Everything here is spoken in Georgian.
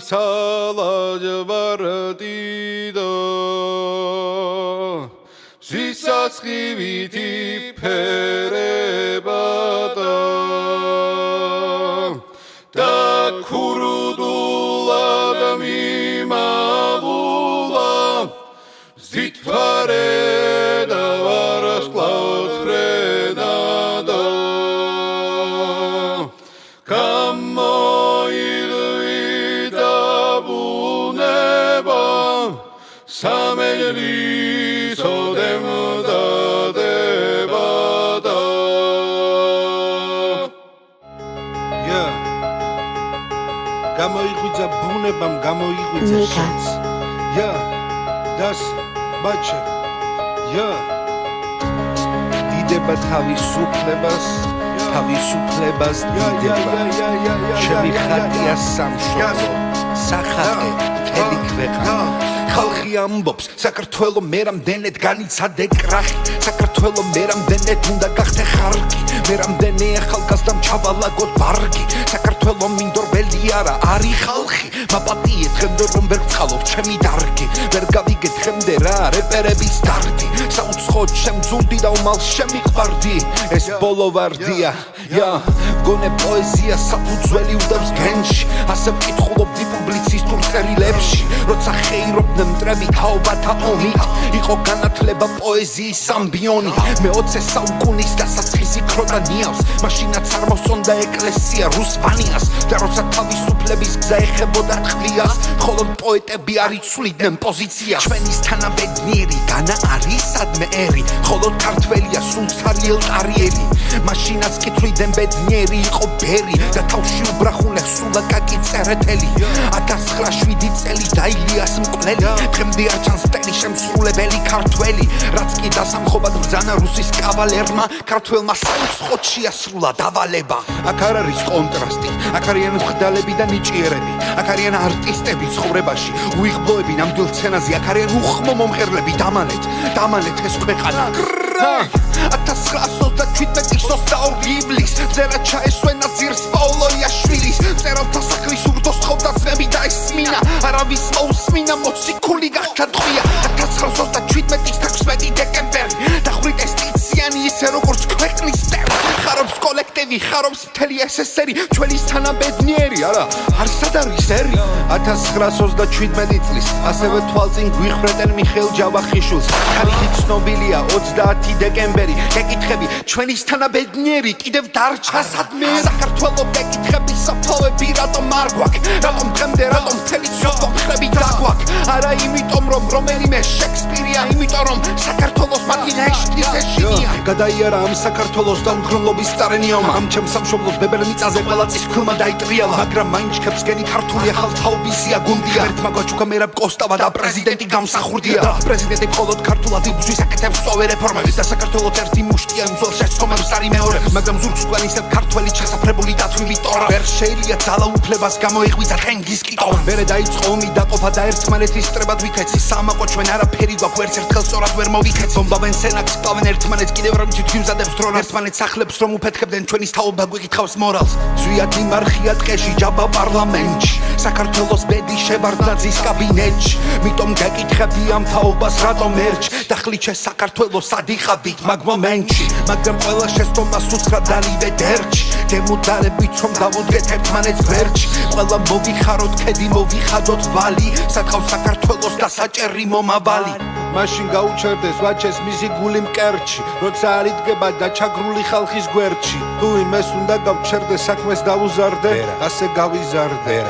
სალაჯვარდიდო სისასხივითი ფერებადა და ქურდულად მიმავლა ზითფარე და ვარასკლავთრენადა გამოიღვიდა ბუნება სამეჯლისო დემდადებადა გამოიღვიძა ბუნებამ გამოიღვიძა შენც დას ბაჩა დიდება თავისუფლებას დიდება ჩემი ხატია სამშობლო სახატე მთელი ქვეყანა ხალხი ამბობს საქართველო მე რამდენად განიცადე კრახი საქართველო მე რამდენად უნდა გახდე ხარკი მე რამდენი ახალგაზრდამ ჩავალაგოთ ბარგი საქართველო მინდორველი არა არის ხალხი მაპატიე დღემდე რომ ვერ ვწყალობ ჩემი დარგი ვერ გავიგე დღემდე რა რეპერების დარდი საუცხოდ შემძულდი და უმალ შემიყვარდი ეს ბოლო ვარდია მგონე პოეზია საფუძველი უდევს გენში ასე ვკითხულობდი პუბლიცისტურ წერილებში როცა ხეირობდნენ მტრები თაობათა ომით იყო განათლება პოეზიის ამბიონი მე 20 საუკუნის დასაწყისი ქროდა ნიავს მაშინაც არ მოსწონდა ეკლესია რუსვანიას და როცა თავისუფლების გზა ეხებოდა ტყვიას მხოლოდ პოეტები არ იცვლიდნენ პოზიციას ჩვენის თანაბედნიერი განა არის სადმე ერი მხოლოდ ქართველია სულცარი ელტარიელი მაშინაც კითხვიდან ბედნიერი იყო ბერი და თავში უბრახულე სულაკაკი წერეთელი 1907 წელი დაილიას მკვლელი დღემდე არ ჩანს ტელი შემსრულებელი ქართველი რაც კი დასამხობად ბრძანა რუსის კავალერმა ქართველმა საუცხოდ შეასრულა დავალება აქ არ არის კონტრასტი აქ არიან მხდალები და ნიჭიერები აქ არიან არტისტები ცხოვრებაში უიღბლოები ნამდვილ სცენაზე აქ არიან უხმო მომღერლები დამალეთ ეს ქვეყანა 1927 22 ივლისს წერა ჩაესვენა ძირს პაოლო იაშვილის მწერალთა სახლის ურდოს ხოვდა ძმები და ესმინა არავის მოусმინა მოციქული გახდა ტყვია 1927 16 დეკემბერი დახვრიტეს ტიციანი ისე როგორც ქვეყნის სტელა ხარობს კოლექტივი ხარობს მთელი SSR ჩვენის თანაბედნიერი არა არსად არის ერი 1927 წლის ასევე თვალწინ გვიხვრეტენ მიხეილ ჯავახიშვილს თარიღი ცნობილია 30 დეკემბერი ეკითხები ჩვენის თანაბედნიერი კიდევ დარჩა სადმე საქართველო ეკითხები საფლავები რატომ არ გვაქვს რატომ დღემდე რატომ მთელი ცოტა მხრები დაგვაქვს არა იმიტომ რომ რომელიმე შექსპირია იმიტომ რომ საქართველოს მათი ნეშტის ეშინია გადაიარა ამ საქართველოს დამღრმლობის წარენიამა ამ ჩემს სამშობლოს ბებერ მიწაზე ყველა წის ქულმა დაიტრიალა მაგრამ მაინც ქებსგენი ქართული ახალთაობისია გუნდია ერთმა გვაჩუქა მერაბ კოსტავა და პრეზიდენტი გამსახურდია და პრეზიდენტი მხოლოდ ქართულად იბრძვის აკეთებს სწოვე რეფორმებს და საქართველოს ერთი მუშტია მსვლელ შეცდომებს არ იმეორებს მაგრამ ზურგს უკან ისევ ქართველი ჩასაფრებული დათვლილი ტორა ვერ შეიძლება ძალაუფლებას გამოიღვიძა თენგიზ კიტოვა მერე დაიწყო ომი დაყოფა და ერთმანეთის სტრებად ვიქეცი სამაყო ჩვენ არაფერი გვაქვს ვერც ერთხელ სწორად ვერ მოვიქეცი ბომბავენ სენაკს კლავენ ერთმანეთს კიდევ რომ თვითმზადებს დრონს ერთმანეთს ახლებს რომ უფეთქებდნენ ჩვენის თაობა გვიკითხავს მორალს ზვიად იმარხია ტყეში ჯაბა პარლამენტში საქართველოს ბედი შევარდნაძის კაბინეტში მიტომ გეკითხები ამ თაობას რატომ ერჩ დახლით საქართველოს ადიხავით მაგ მომენტში მაგრამ ყველა შეცდომას უთხრა დალივე დერჩი დემოდარებით რომ დავუდგეთ ერთმანეთს გვერდში ყველა მოვიხაროთ ქედი მოვიხადოთ ვალი სათხავს საქართველოს დასაჭერი მომავალი მაშინ გაუჩერდეს ვაჩეს მისი გული მკერდში როცა არ იდგება და ჩაგრული ხალხის გვერდში თუ იმეს უნდა გავჩერდე საქმეს დავუზარდე ასე გავიზარდე